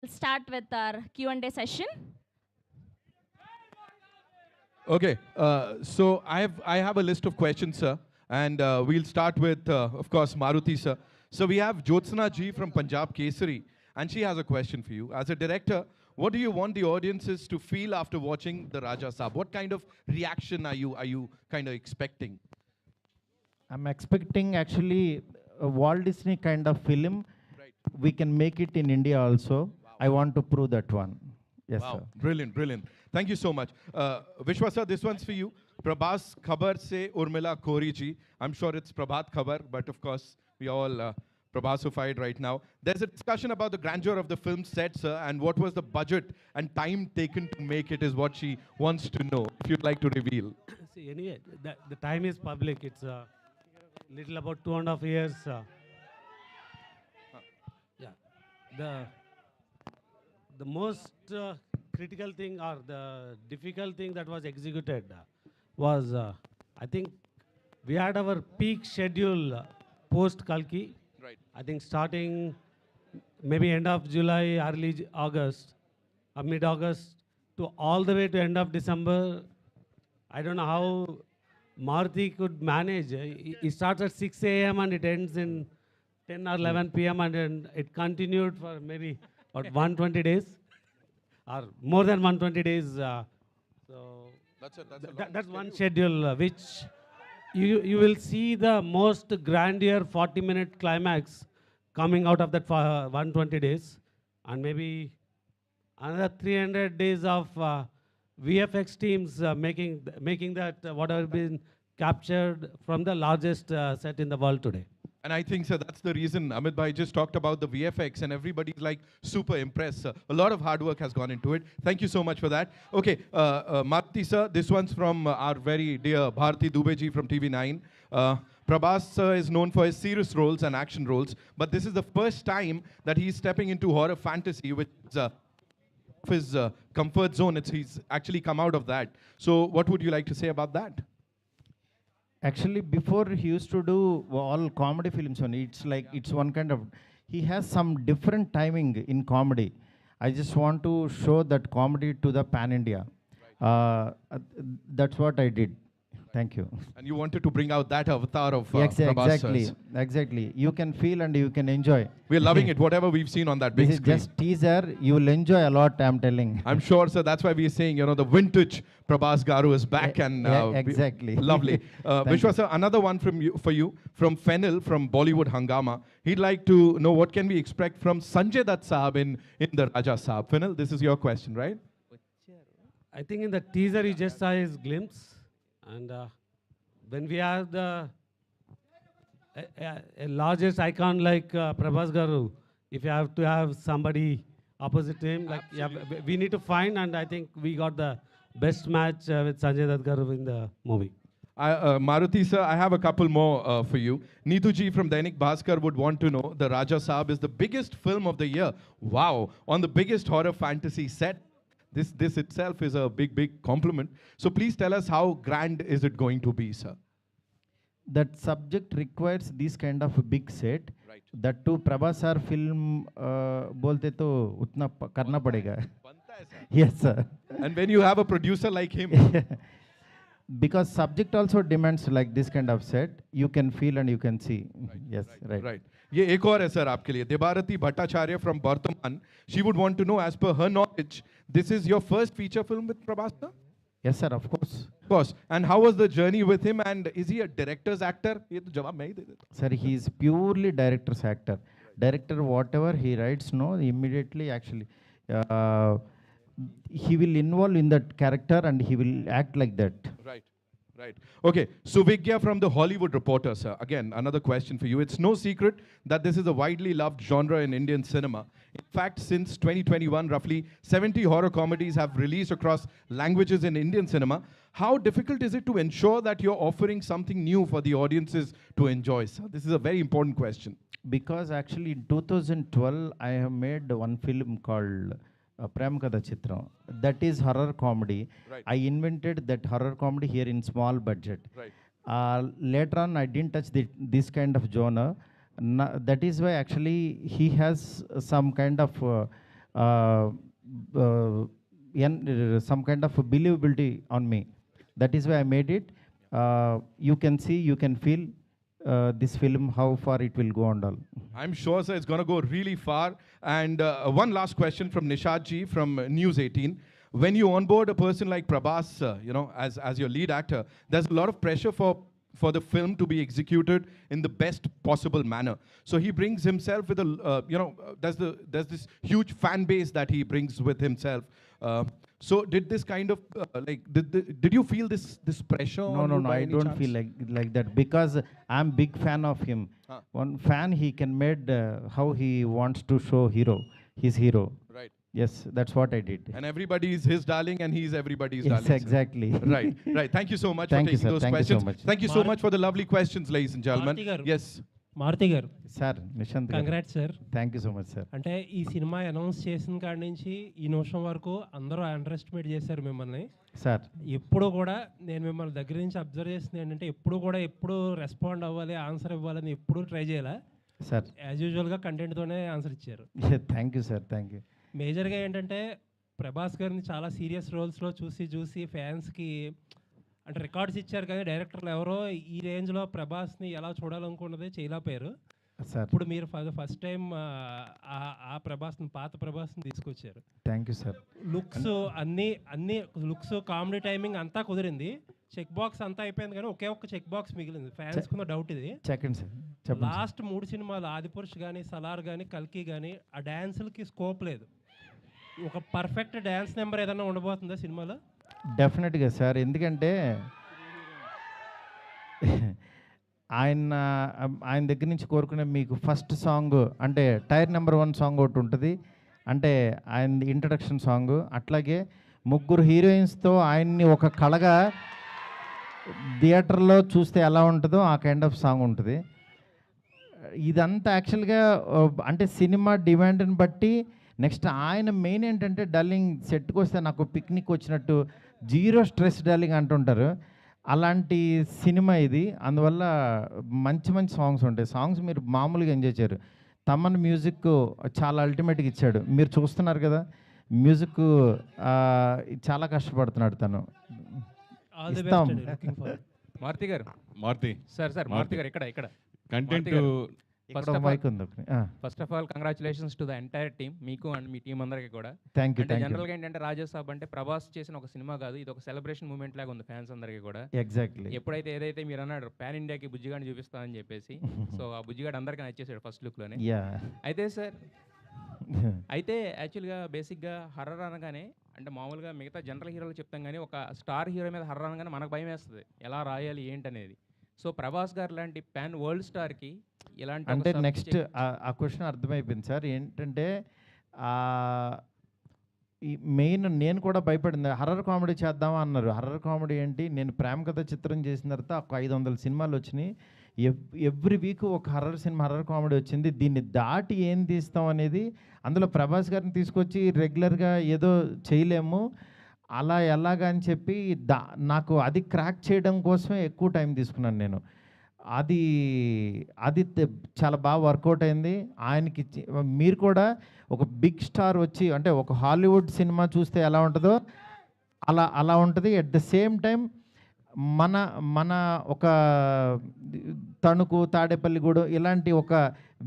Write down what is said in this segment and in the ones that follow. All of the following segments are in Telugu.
We'll start with our Q&A session. Okay, so I have a list of questions, sir, and we'll start with, of course, Maruti, sir. So we have Jyotsna ji from Punjab Kesari, and she has a question for you. As a director, what do you want the audiences to feel after watching the Raja Saab? What kind of reaction are you kind of expecting? I'm expecting actually a Walt Disney kind of film. Right. We can make it in India also. I want to prove that one. Yes, Wow, sir. brilliant, brilliant. Thank you so much. Vishwa sir, this one's for you. Prabhas Khabar se Urmila Kori ji. I'm sure it's Prabhat Khabar, but of course, we all Prabhasified right now. There's a discussion about the grandeur of the film set, sir, and what was the budget and time taken to make it is what she wants to know, if you'd like to reveal. See, anyway, the time is public. It's little about 2.5 years. Yeah, the most critical thing or the difficult thing that was executed was I think we had our peak schedule post Kalki. Right. I think starting maybe end of July, early August, mid-August to all the way to end of December. I don't know how Maruti could manage. It starts at 6 a.m. and it ends in 10 or 11 p.m. and it continued for maybe what 120 days or more than 120 days. So that's one schedule which you will see the most grandeur 40-minute climax coming out of that 120 days, and maybe another 300 days of VFX teams making that whatever been captured from the largest set in the world today. And I think, sir, that's the reason Amit Bhai just talked about the VFX and everybody's like super impressed, sir. A lot of hard work has gone into it. Thank you so much for that. Okay, Maruti, sir, this one's from our very dear Bharti Dubey ji from TV9. Prabhas, sir, is known for his serious roles and action roles, but this is the first time that he's stepping into horror fantasy, which is his comfort zone. He's actually come out of that. So what would you like to say about that? Actually, before he used to do all comedy films only. It's like it's one kind of. He has some different timing in comedy. I just want to show that comedy to the pan India. That's what I did. Thank you. And you wanted to bring out that avatar of Yes, Prabhas, exactly, sir. exactly. You can feel and you can enjoy. We're loving it, whatever we've seen on that big This is screen. just teaser. You will enjoy a lot. I'm telling. I'm sure, sir. That's why we're saying, the vintage Prabhas Garu is back, and exactly. lovely. Thank Vishwa, you. sir, another one for you from Fennel from Bollywood Hangama. He'd like to know what can we expect from Sanjay Dutt Saab in the Raja Saab. Fennel, this is your question, right? I think in the teaser you just saw his glimpse, and when we have the a largest icon like Prabhas Garu, if you have to have somebody opposite to him, like we need to find, and I think we got the best match with Sanjay Dutt Garu in the movie. Maruti, sir, I have a couple more for you. Neetu ji from Dainik Bhaskar would want to know, the Raja Saab is the biggest film of the year. Wow, on the biggest horror fantasy set. This itself is a big compliment. So please tell us how grand is it going to be, sir? That subject requires this kind of a big set. Right. That too Prabhas sir film बोलते तो उतना करना पड़ेगा. Yes, sir. And when you have a producer like him, Because subject also demands like this kind of set. You can feel and you can see. Yes, right. right. ये एक और है सर आपके लिए. Debarati Bhattacharya from Bardhaman. She would want to know, as per her knowledge, this is your first feature film with Prabhas, sir? Yes, sir, of course. Of course. And how was the journey with him? And is he a director's actor? ये तो जवाब मैं ही दे देता हूँ. Sir, he is purely director's actor. Director, whatever he writes, no, immediately actually, he will involve in that character and he will act like that. Right. Right. Okay. Suvigya from the Hollywood Reporter, sir. Again, another question for you. It's no secret that this is a widely loved genre in Indian cinema. In fact, since 2021, roughly 70 horror comedies have released across languages in Indian cinema. How difficult is it to ensure that you're offering something new for the audiences to enjoy, sir? This is a very important question. Because actually in 2012, I have made one film called Prem Kada Chitram. That is horror comedy. Right. I invented that horror comedy here in small budget. Right. Later on, I didn't touch this kind of genre. That is why actually he has some kind of some kind of believability on me. That is why I made it. You can see, you can feel this film, how far it will go and all. I'm sure, sir, it's going to go really far. And one last question from Nishad ji from News 18. When you onboard a person like Prabhas, as your lead actor, there's a lot of pressure for the film to be executed in the best possible manner. So he brings himself with there's this huge fan base that he brings with himself. So did this kind of did you feel this pressure? No, I don't feel like that, because I'm big fan of him. One fan, he can made how he wants to show his hero. Right. Yes, that's what I did. And everybody is his darling, and he's everybody's Yes, darling. sir. exactly. Right. Thank you so much Thank for you, taking sir. those Thank you so questions. much. Thank you so much for the lovely questions, ladies and gentlemen. Maruti garu. Yes. Maruti గారు, Sir, Nishant. Congrats sir. Thank you so much, sir. అంటే ఈ సినిమా అనౌన్స్ చేసిన కాడి నుంచి ఈ నిమిషం వరకు అందరూ అండర్ ఎస్టిమేట్ చేశారు మిమ్మల్ని. Sir, ఎప్పుడు కూడా నేను మిమ్మల్ని దగ్గర నుంచి అబ్జర్వ్ చేసింది ఏంటంటే ఎప్పుడు రెస్పాండ్ అవ్వాలి, ఆన్సర్ ఇవ్వాలని ఎప్పుడు ట్రై చేయాలి. sir. యాజ్ యూజువల్గా కంటెంట్తోనే ఆన్సర్ ఇచ్చారు. Thank you, sir. Thank you. మేజర్గా ఏంటంటే ప్రభాస్ గారిని చాలా సీరియస్ రోల్స్లో చూసి ఫ్యాన్స్కి అంటే రికార్డ్స్ ఇచ్చారు, కానీ డైరెక్టర్లు ఎవరో ఈ రేంజ్లో ప్రభాస్ని ఎలా చూడాలనుకున్నది చేయలేకపోయారు. Sir, ఇప్పుడు మీరు ఫస్ట్ టైం ఆ ప్రభాస్ని, పాత ప్రభాస్ని తీసుకొచ్చారు. thank you, sir. లుక్స్ అన్ని లుక్స్, కామెడీ టైమింగ్ అంతా కుదిరింది. చెక్ బాక్స్ అంతా అయిపోయింది, కానీ ఒకే ఒక్క చెక్ బాక్స్ మిగిలింది. ఫ్యాన్స్ కున్న డౌట్ ఇది. Second, sir. చెప్పండి, sir. లాస్ట్ 3 సినిమాలు ఆదిపురుష్ కానీ, సలార్ కానీ, కల్కి కానీ ఆ డ్యాన్సులకి స్కోప్ లేదు. ఒక పర్ఫెక్ట్ డ్యాన్స్ నెంబర్ ఏదైనా ఉండబోతుందా సినిమాలో? డెఫినెట్గా సార్, ఎందుకంటే ఆయన దగ్గర నుంచి కోరుకునే మీకు ఫస్ట్ సాంగ్ అంటే టైర్ నెంబర్ 1 సాంగ్ ఒకటి ఉంటుంది, అంటే ఆయన ఇంట్రడక్షన్ సాంగ్. అట్లాగే 3 హీరోయిన్స్తో ఆయన్ని ఒక కళగా థియేటర్లో చూస్తే ఎలా ఉంటుందో ఆ కైండ్ ఆఫ్ సాంగ్ ఉంటుంది. ఇదంతా యాక్చువల్గా అంటే సినిమా డిమాండ్ని బట్టి. నెక్స్ట్ ఆయన మెయిన్ ఏంటంటే డార్లింగ్ సెట్కి వస్తే నాకు పిక్నిక్ వచ్చినట్టు, జీరో స్ట్రెస్ డార్లింగ్ అంటుంటారు. అలాంటి సినిమా ఇది. అందువల్ల మంచి సాంగ్స్ ఉంటాయి. సాంగ్స్ మీరు మామూలుగా ఎంజాయ్ చేయరు. తమన్ మ్యూజిక్ చాలా అల్టిమేట్గా ఇచ్చాడు. మీరు చూస్తున్నారు కదా, మ్యూజిక్ చాలా కష్టపడుతున్నాడు తను. ఆల్ ది ఇస్తాం. బెస్ట్. లుకింగ్ ఫర్ మారుతి గారు, మారుతి సార్ మారుతి గారు ఇక్కడ కంటెంట్ ఇక్కడ మైక్ ఉంది. First of all congratulations to the entire team, మీకు అండ్ మీ టీం అందరికీ కూడా. థ్యాంక్ యూ, అంటే థ్యాంక్ యూ. జనరల్గా ఏంటంటే రాజాసాబ్ అంటే ప్రభాస్ చేసిన ఒక సినిమా కాదు, ఇది ఒక సెలబ్రేషన్ మూమెంట్ లాగా ఉంది ఫ్యాన్స్ అందరికీ కూడా. ఎగ్జాక్ట్లీ. ఎప్పుడైతే ఏదైతే మీరు అన్నాడు పాన్ ఇండియాకి బుజ్జిగాడిని చూపిస్తామని చెప్పేసి, సో ఆ బుజ్జిగాడు అందరికీ నచ్చేసాడు ఫస్ట్ లుక్లోనే. యా. అయితే సార్, అయితే యాక్చువల్గా బేసిక్గా హర్రర్ అనగానే అంటే మామూలుగా మిగతా జనరల్ హీరోలు చెప్తాం, కానీ ఒక స్టార్ హీరో మీద హర్రర్ అనగానే మనకు భయం వేస్తుంది ఎలా రాయాలి ఏంటనేది. సో ప్రభాస్ గారు లాంటి పాన్ వరల్డ్ స్టార్కి ఇలాంటి అంటే నెక్స్ట్ ఆ క్వశ్చన్ అర్థమైపోయింది సార్. ఏంటంటే ఈ మెయిన్ నేను కూడా భయపడింది, హర్రర్ కామెడీ చేద్దామా అన్నారు. హర్రర్ కామెడీ ఏంటి, నేను ప్రేమ కథ చిత్రం చేసిన తర్వాత ఒక 500 సినిమాలు వచ్చినాయి. ఎవ్రీ వీక్ ఒక హర్రర్ సినిమా, హర్రర్ కామెడీ వచ్చింది. దీన్ని దాటి ఏం తీస్తాం అనేది, అందులో ప్రభాస్ గారిని తీసుకొచ్చి రెగ్యులర్గా ఏదో చేయలేము, అలా ఎలాగా అని చెప్పి నాకు అది క్రాక్ చేయడం కోసమే ఎక్కువ టైం తీసుకున్నాను నేను. అది చాలా బాగా వర్కౌట్ అయింది. ఆయనకి మీరు కూడా ఒక బిగ్ స్టార్ వచ్చి అంటే ఒక హాలీవుడ్ సినిమా చూస్తే ఎలా ఉంటుందో అలా ఉంటుంది. ఎట్ ద సేమ్ టైం మన ఒక తణుకు, తాడేపల్లిగూడెం ఇలాంటి ఒక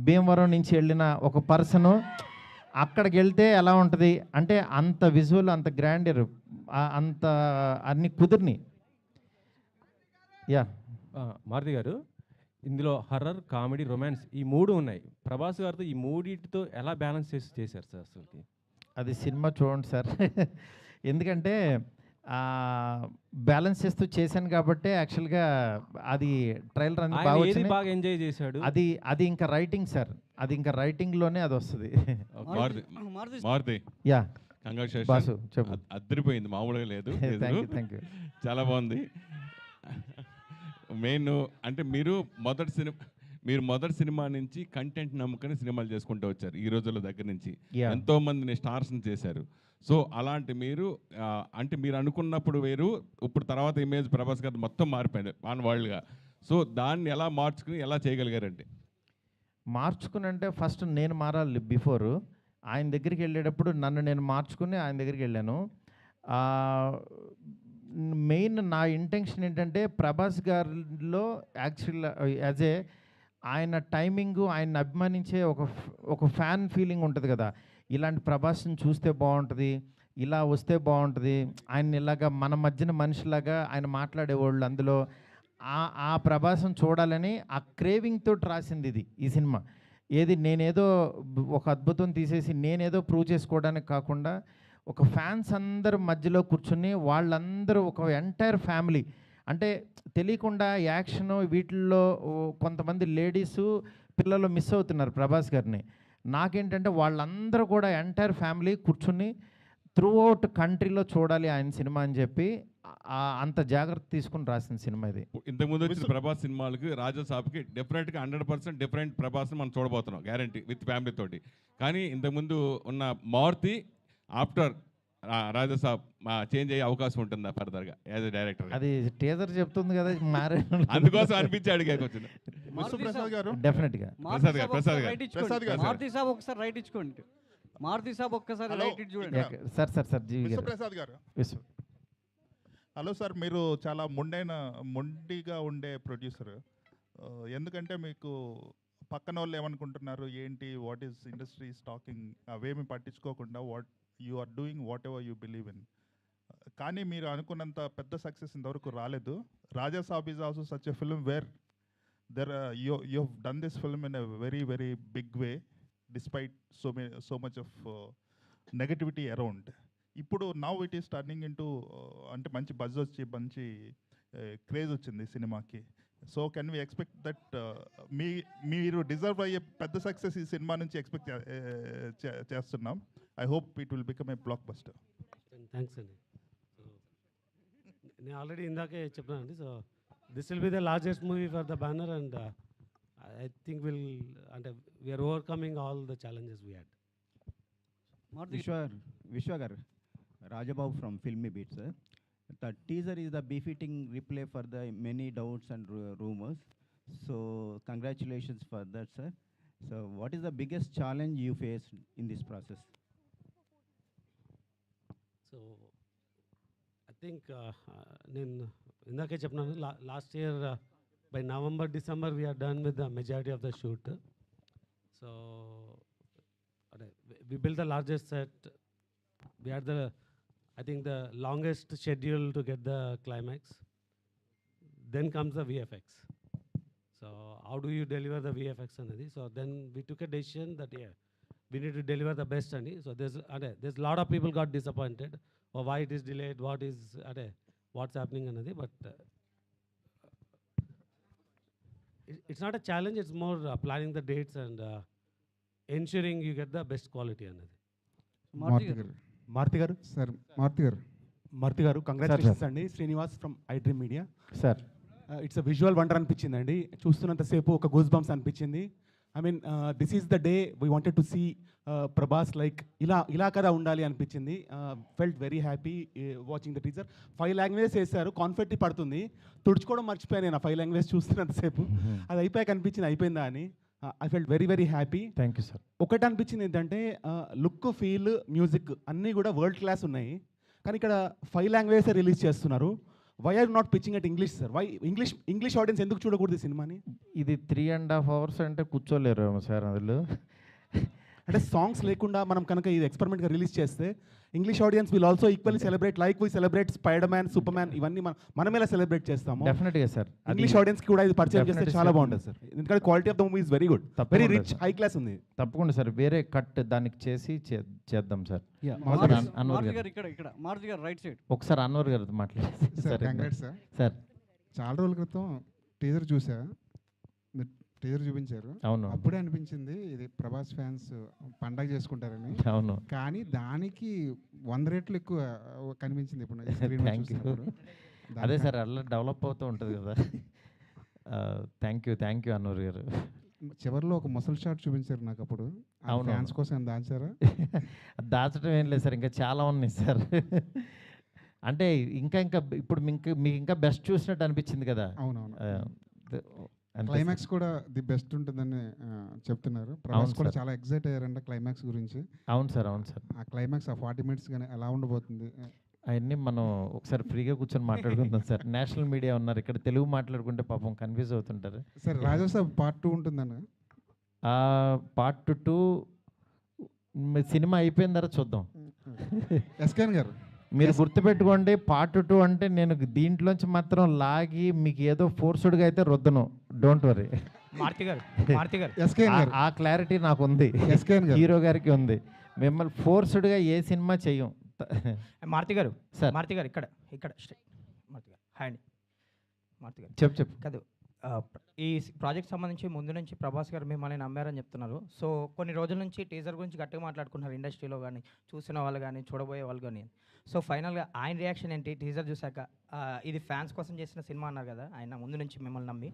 భీమవరం నుంచి వెళ్ళిన ఒక పర్సను అక్కడికి వెళ్తే ఎలా ఉంటుంది అంటే అంత విజువల్, అంత గ్రాండర్, అంత అన్ని కుదిరిని. యా. మారుతి గారు, ఇందులో హర్రర్, కామెడీ, రొమాన్స్ ఈ 3 ఉన్నాయి. ప్రభాస్ గారితో ఈ 3 ఎలా బ్యాలెన్స్ చేశారు సార్ అసలుకి? అది సినిమా చూడండి సార్. ఎందుకంటే బ్యాలెన్స్ చేస్తూ చేశాను కాబట్టి యాక్చువల్గా అది ట్రైలర్ అనేది బాగా ఎంజాయ్ చేశాడు. అది ఇంకా రైటింగ్ సార్, అది ఇంకా రైటింగ్లోనే అది వస్తుంది. మారుతి యా. కంగ్రాచులేషన్. బాసు చెప్పు. అద్దరిపోయింది, మామూలుగా లేదు. Thank you. చాలా బాగుంది. మెయిన్ అంటే మీరు మొదటి సినిమా నుంచి కంటెంట్ నమ్ముకొని సినిమాలు చేసుకుంటూ వచ్చారు. ఈ రోజుల దగ్గర నుంచి ఎంతో మందిని స్టార్స్ని చేశారు. సో అలాంటి మీరు అంటే మీరు అనుకున్నప్పుడు వేరు, ఇప్పుడు తర్వాత ఇమేజ్ ప్రభాస్ గారు మొత్తం మారిపోయింది ఆన్ వరల్డ్గా. సో దాన్ని ఎలా మార్చుకుని ఎలా చేయగలిగారంటే? మార్చుకుని అంటే ఫస్ట్ నేను మారాలి బిఫోరు. ఆయన దగ్గరికి వెళ్ళేటప్పుడు నన్ను నేను మార్చుకుని ఆయన దగ్గరికి వెళ్ళాను. మెయిన్ నా ఇంటెన్షన్ ఏంటంటే ప్రభాస్ గారిలో యాక్చువల్ యాజ్ ఏ ఆయన టైమింగు, ఆయన అభిమానించే ఒక ఫ్యాన్ ఫీలింగ్ ఉంటుంది కదా, ఇలాంటి ప్రభాస్ని చూస్తే బాగుంటుంది, ఇలా వస్తే బాగుంటుంది, ఆయన ఇలాగా మన మధ్యన మనిషిలాగా ఆయన మాట్లాడేవాళ్ళు, అందులో ఆ ప్రభాసం చూడాలని ఆ క్రేవింగ్ తోటి రాసింది ఈ సినిమా. ఏది నేనేదో ఒక అద్భుతం తీసేసి నేనేదో ప్రూవ్ చేసుకోవడానికి కాకుండా ఒక ఫ్యాన్స్ అందరు మధ్యలో కూర్చుని వాళ్ళందరూ ఒక ఎంటైర్ ఫ్యామిలీ, అంటే తెలియకుండా యాక్షన్ వీటిల్లో కొంతమంది లేడీసు పిల్లలు మిస్ అవుతున్నారు ప్రభాస్ గారిని. నాకేంటంటే వాళ్ళందరూ కూడా ఎంటైర్ ఫ్యామిలీ కూర్చుని త్రూ అవుట్ కంట్రీలో చూడాలి ఆయన సినిమా అని చెప్పి అంత జాగ్రత్త తీసుకుని రాసిన సినిమా ఇది. ఇంతకుముందు వచ్చిన ప్రభాస్ సినిమాలకి రాజాసాబ్కి డెఫినెట్గా 100% డిఫరెంట్ ప్రభాస్ని మనం చూడబోతున్నాం, గ్యారంటీ, విత్ ఫ్యామిలీ తోటి. కానీ ఇంతకుముందు ఉన్న మారుతి ఆఫ్టర్ రాజాసాబ్ చేంజ్ అయ్యే అవకాశం ఉంటుందా ఫర్దర్గా యాజ్ ఎ డైరెక్టర్? అది టీజర్ చెప్తుంది కదా, అందుకోసం అనిపించి అడిగాక వచ్చింది. విశ్వప్రసాద్ గారు డెఫినెట్గా ప్రసాద్ గారు మారుతి సాబ్ ఒకసారి రైట్ ఇచ్చుకోండి. మారుతి సాబ్ ఒక్కసారి రైట్ ఇచ్చి చూడండి. సార్ జీవి గారు. విశ్వప్రసాద్ గారు, హలో సార్. మీరు చాలా మొండిగా ఉండే ప్రొడ్యూసర్. ఎందుకంటే మీకు పక్కన వాళ్ళు ఏమనుకుంటున్నారు ఏంటి, వాట్ ఈస్ ఇండస్ట్రీ టాకింగ్, అవేమి పట్టించుకోకుండా you are doing whatever you believe in. కానీ మీరు అనుకున్నంత పెద్ద సక్సెస్ ఇంతవరకు రాలేదు. Raja Saab is also such a film where you have done this film in a very very big way despite so much of negativity around. ఇప్పుడు now it is turning into, అంటే మంచి బజ్ వచ్చి మంచి క్రేజ్ వచ్చింది సినిమాకి. So can we expect that మీరు డిజర్వ్ అయ్యే పెద్ద సక్సెస్ ఈ సినిమా నుంచి ఎక్స్పెక్ట్ చేస్తున్నాం. I hope it will become a blockbuster. Thanks అండి. నేను ఆల్రెడీ ఇందాకే చెప్పానండి. So this will be the largest movie for the banner and I think అంటే we are overcoming all the challenges we had. Vishwa garu, Rajababu from Filmy Beat, sir. The teaser is the befitting replay for the many doubts and rumors. So congratulations for that, sir. So what is the biggest challenge you faced in this process? So I think నేను ఇందాకే చెప్పినాను, last year by November, December we are done with the majority of the shoot. So we built the largest set. We had I think the longest schedule to get the climax. Then comes the VFX. So how do you deliver the VFX anadi? So then we took a decision that we need to deliver the best ani. So there's a lot of people got disappointed or why it is delayed, what's happening anadi. But it's not a challenge, it's more planning the dates and ensuring you get the best quality anadi. Maruthi గారు సార్, మారుతి గారు కంగ్రాచులేషన్స్ అండి. Srinivas from iDream media. Sir it's a visual wonder అనిపించింది అండి. చూస్తున్నంతసేపు ఒక గూస్ బంప్స్ అనిపించింది. I mean this is the day we wanted to see Prabhas like ఇలా కదా ఉండాలి అనిపించింది. Felt very happy watching the teaser. 5 languages వేశారు, కాన్ఫెట్టి పడుతుంది, తుడుచుకోవడం మర్చిపోయాను నేను ఆ 5 లాంగ్వేజ్ చూస్తున్నంతసేపు. అది అయిపోయాక అనిపించింది అయిపోయిందా అని. I felt very very happy. Thank you sir. ఒకటి అనిపించింది ఏంటంటే లుక్, ఫీల్, మ్యూజిక్ అన్నీ కూడా వరల్డ్ క్లాస్ ఉన్నాయి. కానీ ఇక్కడ 5 లాంగ్వేజెస్ రిలీజ్ చేస్తున్నారు. Why are not pitching at English sir? Why English audience ఎందుకు చూడకూడదు ఈ సినిమాని? ఇది 3.5 hours అంటే కూర్చోలేరు సార్ అందులో. అంటే సాంగ్స్ లేకుండా మనం కనుక ఇది ఎక్స్పెరిమెంట్గా రిలీజ్ చేస్తే English audience will also equally celebrate like we celebrate spider man, super man, ఇవన్నీ మనం ఎలా సెలబ్రేట్ చేస్తాము. డెఫినెట్గా సార్, ఇంగ్లీష్ ఆడియన్స్కి కూడా ఇది పరిచయం చేస్తే చాలా బాగుంటుంది సార్. ఎందుకంటే quality of the movie is very good, very rich, high class ఉంది. తప్పకుండా సార్, వేరే కట్ దానికి చేసి చేద్దాం సార్. మారుతి గారు ఇక్కడ మారుతి గారు రైట్ సైడ్ ఒకసారి అన్వర్ గారితో మాట్లాడేది సార్. చాలా రోజుల క్రితం టీజర్ చూసా, టీజర్ చూపించారు. అవును, అప్పుడే అనిపించింది ఇది ప్రభాస్ ఫ్యాన్స్ పండగ చేసుకుంటారని. అవును, కానీ దానికి 100 రెట్లు ఎక్కువ కనిపించింది ఇప్పుడు. Thank you. అదే సార్, అలా డెవలప్ అవుతూ ఉంటుంది కదా. థ్యాంక్ యూ అన్వర్ గారు. చివరిలో ఒక ముసలి షాట్ చూపించారు నాకు అప్పుడు. అవును, ఫ్యాన్స్ కోసం దాచారా? దాచడం ఏం లేదు సార్, ఇంకా చాలా ఉన్నాయి సార్. అంటే ఇంకా ఇప్పుడు మీకు ఇంకా బెస్ట్ చూసినట్టు అనిపించింది కదా. అవునవును. క్లైమాక్స్ కూడా ది బెస్ట్ ఉంటుందని చెప్తున్నారు. ప్రభాస్ కూడా సార్. చాలా ఎక్సైట్ అయ్యారంట క్లైమాక్స్ గురించి. అవును సార్, అవును సార్. ఆ క్లైమాక్స్ ఆ 40 మినిట్స్ కానీ ఎలా ఉండబోతుంది? అవన్నీ మనం ఒకసారి ఫ్రీగా కూర్చొని మాట్లాడుకుందాం సార్. నేషనల్ మీడియా ఉన్నారు ఇక్కడ, తెలుగు మాట్లాడుకుంటే పాపం కన్ఫ్యూజ్ అవుతుంటారు. సార్ రాజాసాబ్ పార్ట్ 2 ఉంటుందన్న. పార్ట్ 2 సినిమా అయిపోయిన తర్వాత చూద్దాం. ఎస్కేన్ గారు మీరు గుర్తుపెట్టుకోండి, పార్ట్ 2 అంటే నేను దీంట్లోంచి మాత్రం లాగి మీకు ఏదో ఫోర్స్డ్గా అయితే రుద్దను. Don't worry. ఎస్కేన్ గారు ఆ క్లారిటీ నాకు ఉంది, ఎస్కేన్ గారు హీరో గారికి ఉంది. మిమ్మల్ని ఫోర్స్డ్గా ఏ సినిమా చెయ్యం. మారుతి గారు సార్. మారుతి గారు ఇక్కడ ఇక్కడ మారుతి గారు హాయ్ అండి. మారుతి గారు చెప్పు. కాదు, ఈ ప్రాజెక్ట్ సంబంధించి ముందు నుంచి ప్రభాస్ గారు మిమ్మల్ని నమ్మారని చెప్తున్నారు. సో కొన్ని రోజుల నుంచి టీజర్ గురించి గట్టిగా మాట్లాడుకుంటున్నారు ఇండస్ట్రీలో కానీ, చూసిన వాళ్ళు కానీ, చూడబోయే వాళ్ళు కానీ. సో ఫైనల్గా ఆయన రియాక్షన్ ఏంటి టీజర్ చూసాక? ఇది ఫ్యాన్స్ కోసం చేసిన సినిమా అన్నారు కదా ఆయన ముందు నుంచి మిమ్మల్ని నమ్మి.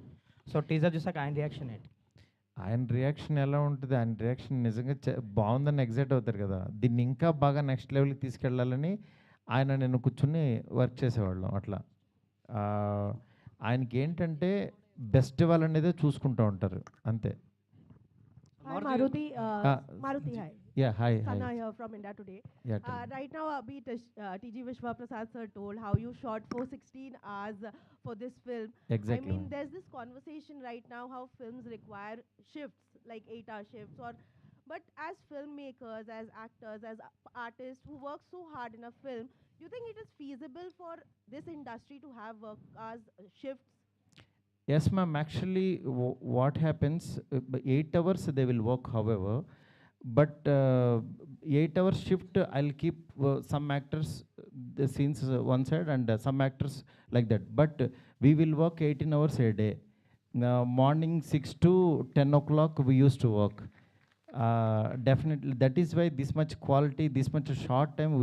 సో టీజర్ చూసాక ఆయన రియాక్షన్ ఏంటి? ఆయన రియాక్షన్ ఎలా ఉంటుంది? ఆయన రియాక్షన్ నిజంగా బాగుందని ఎగ్జైట్ అవుతారు కదా. దీన్ని ఇంకా బాగా నెక్స్ట్ లెవెల్కి తీసుకెళ్ళాలని ఆయన నేను కూర్చుని వర్క్ చేసేవాళ్ళం అట్లా. ఆయనకి ఏంటంటే బెస్ట్ వాళ్ళనేదే చూసుకుంటూ ఉంటారు అంతే. Hi Maruti. Maruti, hi. Yeah, hi. Sana here from India Today. Yeah, tell me. Right now, TG Vishwa Prasad sir told how you shot for 16 hours for this film. Exactly. I mean, there's this conversation right now how films require shifts, like 8-hour shifts, but as filmmakers, as actors, as artists who work so hard in a film, you think it is feasible for this industry to have work hours shifts? Yes, ma'am. Actually, what happens, 8 hours they will work, however, but 8-hour shift, I'll keep some actors, the scenes one side and some actors like that. But we will work 18 hours a day. Morning 6 to 10 o'clock we used to work. Definitely, that is why this much quality, this much short time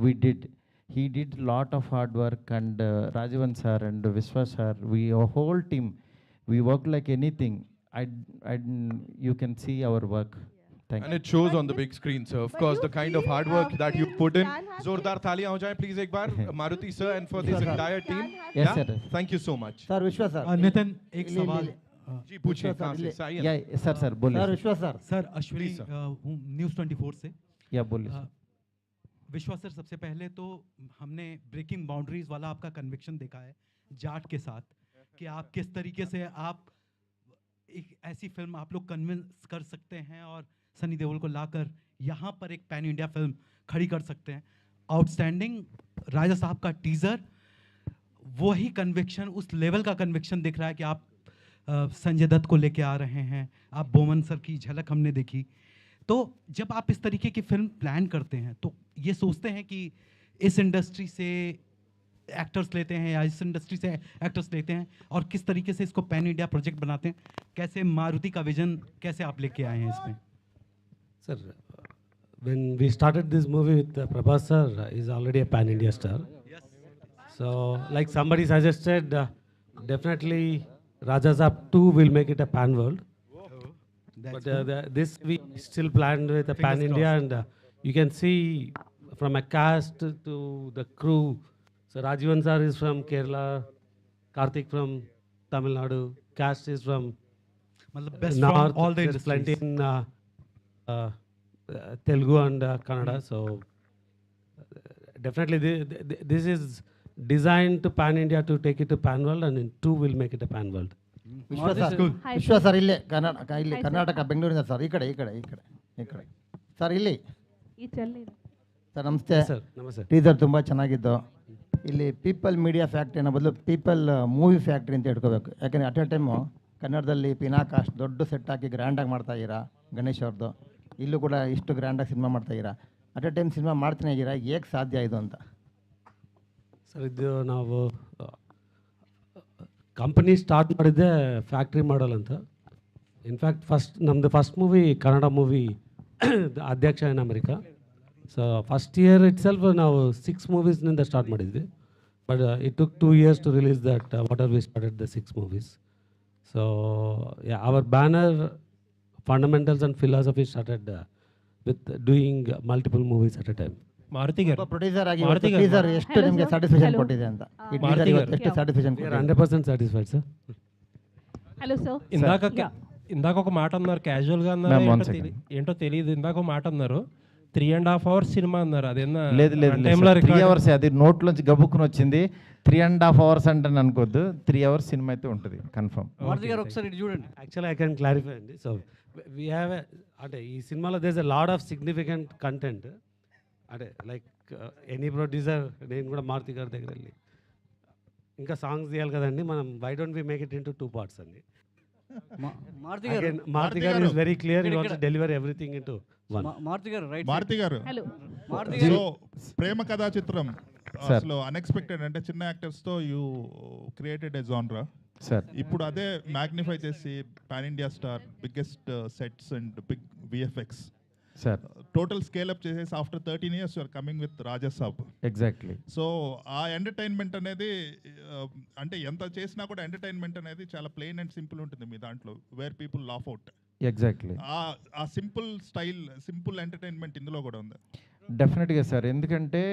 we did. He did lot of hard work, and Rajavan sir and Vishwa sir, our whole team, we work like anything. You can see our work. Thank And you. it shows on the big screen, sir. Of course, the kind of hard work that you put in. Zordar thaliyan ho jaye, please, ek baar. Maruti sir, and for this entire team. Yes, sir. Thank you so much. Sir विश्वा सर नितिन एक सवाल जी पूछिए, कहाँ से? साई Yeah, sir, बोलिए. सर विश्वा सर सर अश्विनी न्यूज़ 24 से Yeah, बोलिए. विश्वा सर, सबसे पहले तो हमने ब्रेकिंग बाउंड्रीज वाला आपका कन्विक्शन देखा है जाट के साथ, कि आप किस तरीके से आप एक ऐसी फिल्म आप लोग कन्विंस कर सकते हैं और सनी देओल को लाकर यहाँ पर एक पैन इंडिया फिल्म खड़ी कर सकते हैं. आउटस्टैंडिंग. राजा साहब का टीज़र वही कन्विक्शन, उस लेवल का कन्विक्शन दिख रहा है कि आप संजय दत्त को लेके आ रहे हैं. आप बोमन सर की झलक हमने देखी. तो जब आप इस तरीके की फिल्म प्लान करते हैं तो ये सोचते हैं कि इस इंडस्ट्री से एक्टर्स लेते हैं या इस इंडस्ट्री से एक्टर्स लेते हैं, और किस तरीके से इसको पैन इंडिया प्रोजेक्ट बनाते हैं? कैसे मारुति का विजन कैसे आप लेके आए हैं इसमें? Sir, when we started this movie with Prabhas sir, is already a pan India star. Yes. So, like somebody suggested, definitely Raja Saab 2 will make it a pan world. But this we still planned with a pan India, and you can see from a cast to the crew. So Rajivan sir is from Kerala, Karthik from Tamil Nadu, cast is from best North. from all the There's plenty industries. in Telugu and Kannada. So definitely this is designed to pan India to take it to pan world, and in 2 will make it a pan world. విశ్వ సార్ Hi, విశ్వ sir. సార్ ఇల్లే ಇಲ್ಲಿ Hi, sir. ಕರ್ನಾಟಕ ಬೆಂಗಳೂರಿಂದ ಸರ್ ಈ ಕಡೆ ಸರ್ ಇಲ್ಲಿ ಈ ಚೆಲ್ಲಿ ಸರ್ ನಮಸ್ತೆ Yes, sir. ನಮಸ್ತೆ. ಟೀಸರ್ ತುಂಬ ಚೆನ್ನಾಗಿತ್ತು. ಇಲ್ಲಿ ಪೀಪಲ್ ಮೀಡಿಯಾ ಫ್ಯಾಕ್ಟ್ರಿ ಅನ್ನೋ ಬದಲು ಪೀಪಲ್ ಮೂವಿ ಫ್ಯಾಕ್ಟ್ರಿ ಅಂತ ಇಟ್ಕೋಬೇಕು. ಯಾಕಂದರೆ ಅಟ್ ಎ ಟೈಮು ಕನ್ನಡದಲ್ಲಿ ಪಿನಾಕಾಸ್ಟ್ ದೊಡ್ಡ ಸೆಟ್ ಹಾಕಿ ಗ್ರ್ಯಾಂಡಾಗಿ ಮಾಡ್ತಾಯಿದ್ದೀರಾ, ಗಣೇಶ್ ಅವ್ರದ್ದು. ಇಲ್ಲೂ ಕೂಡ ಇಷ್ಟು ಗ್ರ್ಯಾಂಡಾಗಿ ಸಿನಿಮಾ ಮಾಡ್ತಾಯಿದ್ದೀರಾ. ಅಟ್ ಎ ಟೈಮ್ ಸಿನಿಮಾ ಮಾಡ್ತಾನೆ ಇದ್ದೀರಾ, ಹೇಗೆ ಸಾಧ್ಯ ಇದು ಅಂತ? ಸರ್ ಇದು ನಾವು ಕಂಪನಿ ಸ್ಟಾರ್ಟ್ ಮಾಡಿದ್ದೆ ಫ್ಯಾಕ್ಟ್ರಿ ಮಾಡಲ್ ಅಂತ. ಇನ್ಫ್ಯಾಕ್ಟ್ ನಮ್ಮದು first movie Kannada movie Adhyaksha in America. So first year itself ನಾವು 6 ಮೂವೀಸ್ನಿಂದ ಸ್ಟಾರ್ಟ್ ಮಾಡಿದ್ವಿ. But it took 2 years to release that what are we started the 6 movies. So yeah, our banner fundamentals and philosophy started with doing multiple movies at a time. Maruti gar producer ಆಗಿ ಮಾರುತಿ ಗಾರು ಟೀಸರ್ ಎಷ್ಟು Hello, ನಿಮಗೆ sir. Satisfaction Hello. ಕೊಟ್ಟಿದೆ ಅಂತ ಈ ಮಾರುತಿ ಟೀಸರ್ ಗಾರು. ಎಷ್ಟು ಸ್ಯಾಟಿಸ್ಫ್ಯಾಕ್ಷನ್ We are ಕೊಟ್ಟಿದೆ 100% satisfied, sir. హలో సార్ ఇందాక ఒక మాట అన్నారు క్యాజువల్గా Ma'am, అన్నారు one ఏంటో second. ఏంటో తెలియదు ఇందాక ఒక మాట అన్నారు 3.5 hours సినిమా అన్నారు అదేనా లేదు లేదు టైంలో 3 అవర్స్ అది నోట్లోంచి గబుక్కుని వచ్చింది 3.5 hours అంటే అనుకోవద్దు 3 hours సినిమా అయితే ఉంటుంది కన్ఫర్మ్ మారుతి గారు ఒకసారి ఇటు చూడండి. యాక్చువల్లీ ఐ కెన్ క్లారిఫై అండి. సో వీ హ్యావ్ అంటే ఈ సినిమాలో there's a lot of significant content. అంటే లైక్ ఎనీ ప్రొడ్యూసర్ నేను కూడా మారుతి గారి దగ్గర వెళ్ళి ఇంకా సాంగ్స్ తీయాలి కదండి మనం why don't we make it into 2 parts అండి. మారుతి గారు మారుతి గారు is very clear he wants to deliver everything into one. Maruthi గారు రైట్. మారుతి గారు హలో మారుతి సో గారు ప్రేమ కథా చిత్రం Sir. అసలు అన్ఎక్స్పెక్టెడ్ అంటే చిన్న యాక్టర్స్ తో యూ క్రియేటెడ్ ఏ జానరా. సార్ ఇప్పుడు అదే మ్యాగ్నిఫై చేసి pan India star biggest sets and big VFX sir total scale up చేసేసి after 13 years you are coming with Rajasaab. Exactly so uh entertainment అనేది అంటే ఎంత చేసినా కూడా ఎంటర్టైన్మెంట్ అనేది చాలా ప్లెయిన్ అండ్ సింపుల్ ఉంటుంది మీ దాంట్లో where people laugh out. Exactly ఆ సింపుల్ స్టైల్ సింపుల్ ఎంటర్టైన్మెంట్ ఇందులో కూడా ఉంది. డెఫినెట్గా సార్ ఎందుకంటే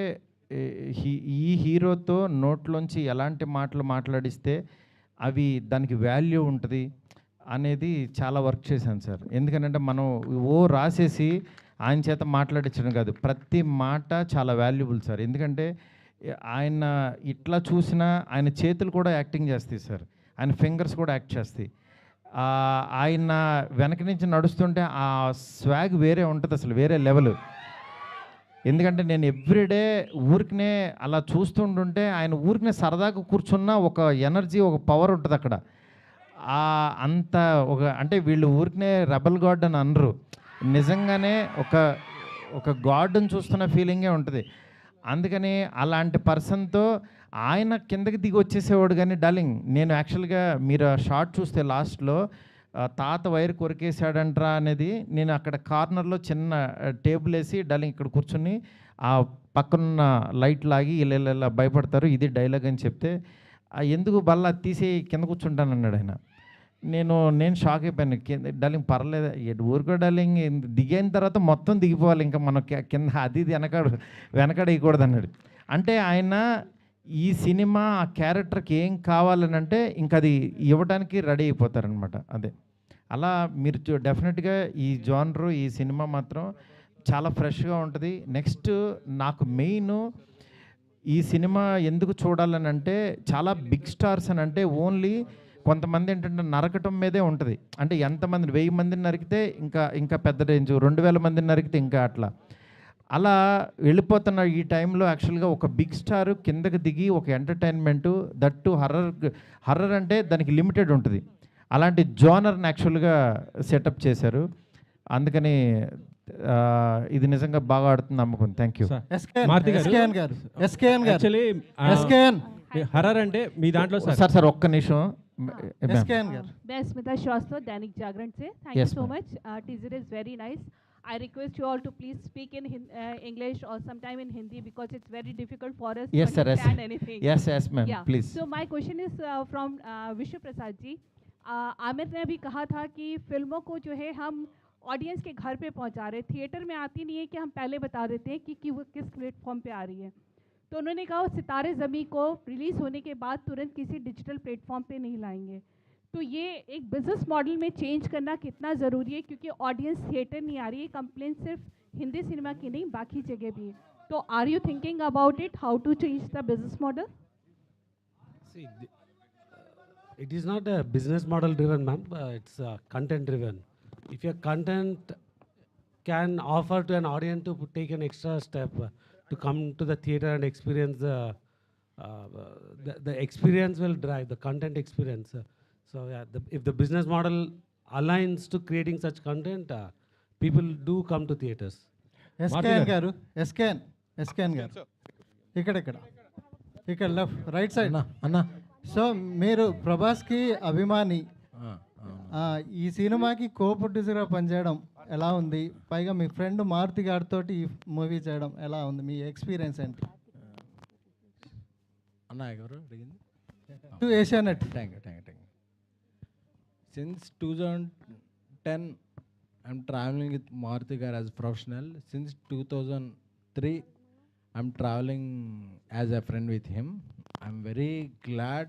ఈ హీరోతో నోట్లోంచి ఎలాంటి మాటలు మాట్లాడిస్తే అవి దానికి వాల్యూ ఉంటుంది అనేది చాలా వర్క్ చేశాను సార్. ఎందుకంటే మనం రాసేసి ఆయన చేత మాట్లాడించడం కాదు, ప్రతి మాట చాలా వాల్యుబుల్ సార్. ఎందుకంటే ఆయన ఇట్లా చూసినా ఆయన చేతులు కూడా యాక్టింగ్ చేస్తాయి సార్, ఆయన ఫింగర్స్ కూడా యాక్ట్ చేస్తాయి. ఆయన వెనక నుంచి నడుస్తుంటే ఆ స్వాగ్ వేరే ఉంటుంది అసలు, వేరే లెవెల్. ఎందుకంటే నేను ఎవ్రీడే ఊరికనే అలా చూస్తుంటుంటే ఆయన ఊరికనే సరదాగా కూర్చున్న ఒక ఎనర్జీ ఒక పవర్ ఉంటుంది అక్కడ. అంత ఒక అంటే వీళ్ళు ఊరికనే రెబల్ గాడ్ అని అనరు, నిజంగానే ఒక గాడ్ని చూస్తున్న ఫీలింగే ఉంటుంది. అందుకని అలాంటి పర్సన్తో ఆయన కిందకి దిగి వచ్చేసేవాడు. కానీ డార్లింగ్ నేను యాక్చువల్గా మీరు షార్ట్ చూస్తే లాస్ట్లో తాత వైర్ కొరికేశాడంట్రా అనేది నేను అక్కడ కార్నర్లో చిన్న టేబుల్ వేసి డార్లింగ్ ఇక్కడ కూర్చుని ఆ పక్కనున్న లైట్ లాగి ఇలా భయపడతారు ఇది డైలాగ్ అని చెప్తే ఎందుకు బల్ల తీసి కింద కూర్చుంటాను అన్నాడు ఆయన. నేను షాక్ అయిపోయాను. డార్లింగ్ పర్లేదు ఊరుకో డార్లింగ్, దిగిన తర్వాత మొత్తం దిగిపోవాలి ఇంకా మనం కింద అది వెనకాడ వేయకూడదు అన్నాడు. అంటే ఆయన ఈ సినిమా ఆ క్యారెక్టర్కి ఏం కావాలని అంటే ఇంకా అది ఇవ్వడానికి రెడీ అయిపోతారనమాట. అదే అలా మీరు డెఫినెట్గా ఈ జానరు ఈ సినిమా మాత్రం చాలా ఫ్రెష్గా ఉంటుంది. నెక్స్ట్ నాకు మెయిన్ ఈ సినిమా ఎందుకు చూడాలని అంటే చాలా బిగ్ స్టార్స్ అని అంటే ఓన్లీ కొంతమంది ఏంటంటే నరకటం మీదే ఉంటుంది. అంటే ఎంతమంది 1000 మందిని నరికితే ఇంకా పెద్ద రేంజ్, 2000 మందిని నరికితే ఇంకా అలా వెళ్ళిపోతున్న ఈ టైంలో యాక్చువల్గా ఒక బిగ్ స్టార్ కిందకి దిగి ఒక ఎంటర్టైన్మెంటు దట్టు హర్రర్ అంటే దానికి లిమిటెడ్ ఉంటుంది. అలాంటి జోనర్ని యాక్చువల్గా సెటప్ చేశారు. అందుకని ఇది నిజంగా బాగా ఆడుతుంది నమ్మకం. Thank you. హర్రర్ అంటే మీ దాంట్లో సార్ ఒక్క నిమిషం. मैं स्मिता श्रीवास्तव, दैनिक जागरण से. Thank you so much. Teaser is very nice. I request you all to please speak in English or sometime in Hindi because it's very difficult for us to understand anything. Yes, ma'am. Yeah. Please. So my question is from विश्व प्रसाद जी. आमिर ने अभी कहा था कि फिल्मों को जो है हम ऑडियंस के घर पे पहुंचा रहे, थिएटर में आती नहीं है कि हम पहले बता देते हैं कि वो किस प्लेटफॉर्म पे आ रही है. तो उन्होंने कहा सितारे ज़मीं को रिलीज़ होने के बाद तुरंत किसी डिजिटल प्लेटफॉर्म पे नहीं लाएंगे. तो ये एक बिजनेस मॉडल में चेंज करना कितना ज़रूरी है, क्योंकि ऑडियंस थिएटर नहीं आ रही है. कंप्लेन सिर्फ हिंदी सिनेमा की नहीं बाकी जगह भी है. तो are you thinking about it, how to change the business model? It is not a business model driven, ma'am. It's content driven. If your content can offer to an audience to take an extra step to come to the theater and experience the experience will drive the content experience. So yeah, if the business model aligns to creating such content, people do come to theaters. SKN గారు ఇక్కడ లెఫ్ట్ రైట్ సైడ్ అన్న. సో మీరు ప్రభాస్కి అభిమాని, ఈ సినిమాకి కో ప్రొడ్యూసర్గా పనిచేయడం ఎలా ఉంది? పైగా మీ ఫ్రెండ్ మారుతి గారితో ఈ మూవీ చేయడం ఎలా ఉంది? మీ ఎక్స్పీరియన్స్ ఏంటి? అన్న ఎవరు అడిగింది? To Asianet. Thank you. Since 2010, I'm traveling with Maruti Gar as a professional. Since 2003, I'm traveling as a friend with him. I'm very glad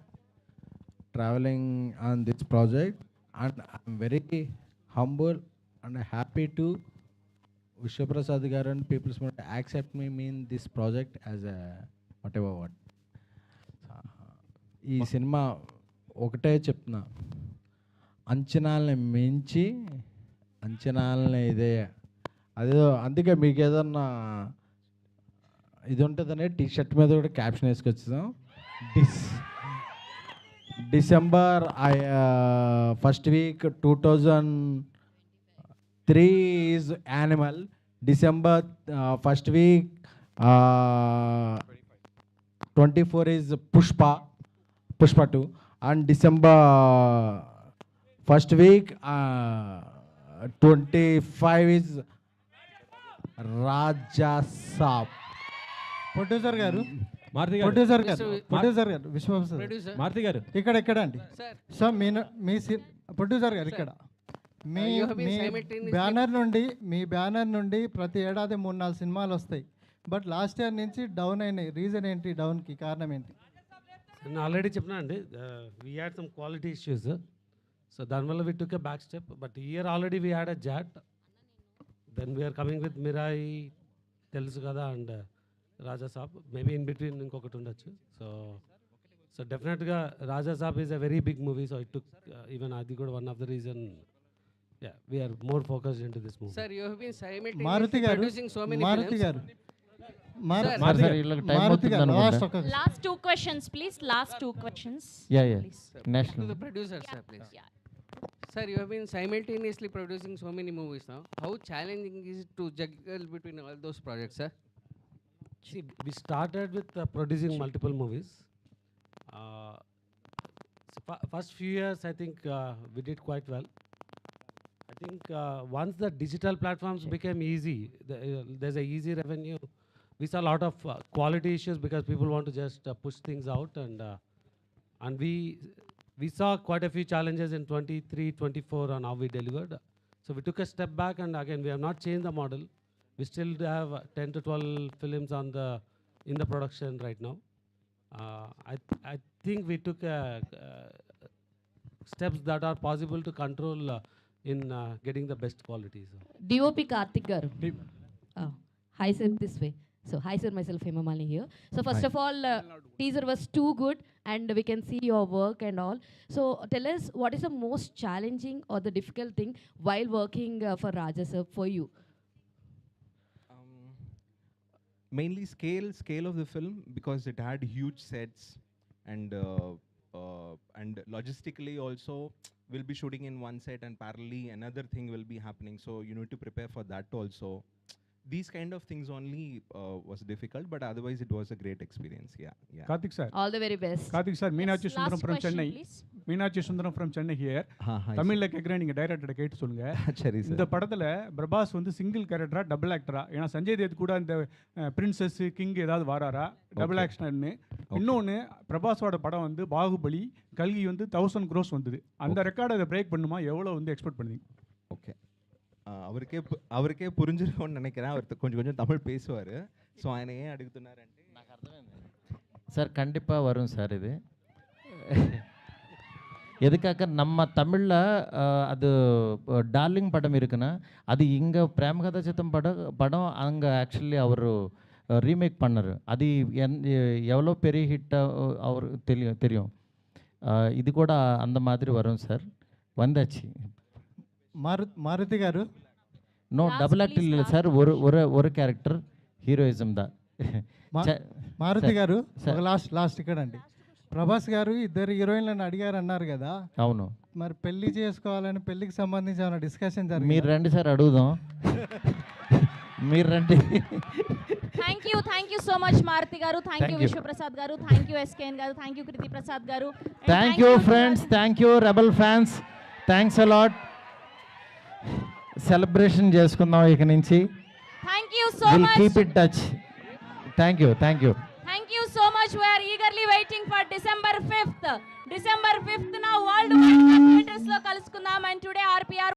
traveling on this project, and I'm very humble and happy to Vishwaprasad garu and People's Movement accept me in this project as a whatever what. ఈ సినిమా ఒకటే చెప్తున్నా, అంచనాలని మించి అంచనాలని ఇదే అదేదో, అందుకే మీకు ఏదన్నా ఇది ఉంటుందనే టీ షర్ట్ మీద కూడా క్యాప్షన్ వేసుకొచ్చాం. December first week 2003 is Animal, December first week 24 is Pushpa 2, and December first week 25 is Rajasaab. Producer గారు మారుతి ప్రొడ్యూసర్ గారు విశ్వప్రసాద్ మారుతి గారు ఇక్కడ అండి. సో మీ ప్రొడ్యూసర్ గారు ఇక్కడ మీ బ్యానర్ నుండి ప్రతి ఏడాది 3-4 సినిమాలు వస్తాయి. బట్ లాస్ట్ ఇయర్ నుంచి డౌన్ అయినాయి. రీజన్ ఏంటి? డౌన్కి కారణం ఏంటి? నేను ఆల్రెడీ చెప్పినా అండి, we had some quality issues. So దానివల్ల we took a back step. But year already we had a Jaat, then we are coming with Mirai, తెలుసు కదా, and Rajasaab. Maybe in between ఇంకొకటి ఉండొచ్చు. సో డెఫినెట్గా Rajasaab is a very big movie. So it took even అది కూడా one of the reason we are more focused into this movie. Sir, you have been simultaneously Maruthi గారు producing so many Maruti films. గారు Last 2 questions, please. Last 2 questions. Yeah. Please. National. To the producer, sir, please. Sir, you have been simultaneously producing so many movies now. How challenging is it to juggle between all those projects, sir? See, we started with producing multiple movies. First few years, I think we did quite well. I think once the digital platforms became easy, there's a easy revenue. We saw a lot of quality issues because people want to just push things out, and we saw quite a few challenges in 23, 24 on how we delivered. So we took a step back, and again, we have not changed the model. We still have 10 to 12 films in the production right now. I think we took steps that are possible to control in getting the best quality. So. DOP Karthik garu. Hi sir, this way. So hi sir, myself Hema Malini here. So first of all, teaser was too good and we can see your work and all. So tell us, what is the most challenging or the difficult thing while working for Raja sir for you? Mainly scale of the film, because it had huge sets, and logistically also we'll be shooting in one set and parallelly another thing will be happening, so you need to prepare for that also. These kind of things only was difficult, but otherwise it was a great experience. Yeah. Karthik sir, all the very best. Karthik sir, Meenakshi Sundaram from Chennai. Meenakshi Sundaram from Chennai here. தமிழ்ல கேக்குறேன், நீங்க டைரக்டரை கேட்டு சொல்லுங்க. சரி சார். இந்த படத்துல பிரபாஸ் வந்து சிங்கிள் கேரக்டரா டபுள் ஆக்டரா? ஏன்னா சஞ்சய் தேத் கூட இந்த பிரின்சஸ் கிங் ஏதாவது வாராரா டபுள் ஆக்ஷன்னு? இன்னொன்னு, பிரபாஸோட படம் வந்து பாகுபலி, கல்கி வந்து 1000 crores வந்தது. அந்த ரெக்கார்டை அதை பிரேக் பண்ணுமா? எவ்வளவு வந்து எக்ஸ்பெக்ட் பண்ணுவீங்க? ஓகே, அவருக்கே புரிஞ்சிருக்கும்னு நினைக்கிறேன். அவர் கொஞ்சம் தமிழ் பேசுவார். ஸோ ఆయన ஏன் అడుగుతున్నారంటే నాకు అర్థమైంది సార్. கண்டிப்பாக வரும் சார். இது எதுக்காக நம்ம தமிழில் அது டார்லிங் படம் இருக்குன்னா, அது இங்கே பிரேமகதா சித்தம் படம் அங்கே ஆக்சுவலி அவர் ரீமேக் பண்ணார். அது எவ்வளோ பெரிய ஹிட்டாக அவர் தெரியும். இது கூட அந்த மாதிரி வரும் சார். வந்தாச்சு. మారుతి గారు నో డబుల్ యాక్ట్ లేదు సార్. ஒரு క్యారెక్టర్ హీరోయిజం దా. మారుతి గారు లాస్ట్ ఇక్కడ అండి. ప్రభాస్ గారు 2 హీరోయిన్లను అడిగారు అన్నారు కదా. అవును. మరి పెళ్లి చేసుకోవాలని, పెళ్లికి సంబంధించి ఏమైనా డిస్కషన్ జరిగింది? మీరు రండి సార్, అడుగుదాం. మీరు రండి. Thank you so much Maruti garu. Thank you Vishwaprasad garu. Thank you SKN garu. Thank you Kriti Prasad garu. Thank you friends. Thank you Rebel fans. Thanks a lot. Celebration చేసుకుందాం ఇక నుంచి. Thank you so much. We'll keep in touch. Thank you. Thank you so much. We are eagerly waiting for December 5th. December 5th na worldwide theaters lo kalusukundam, and today RPR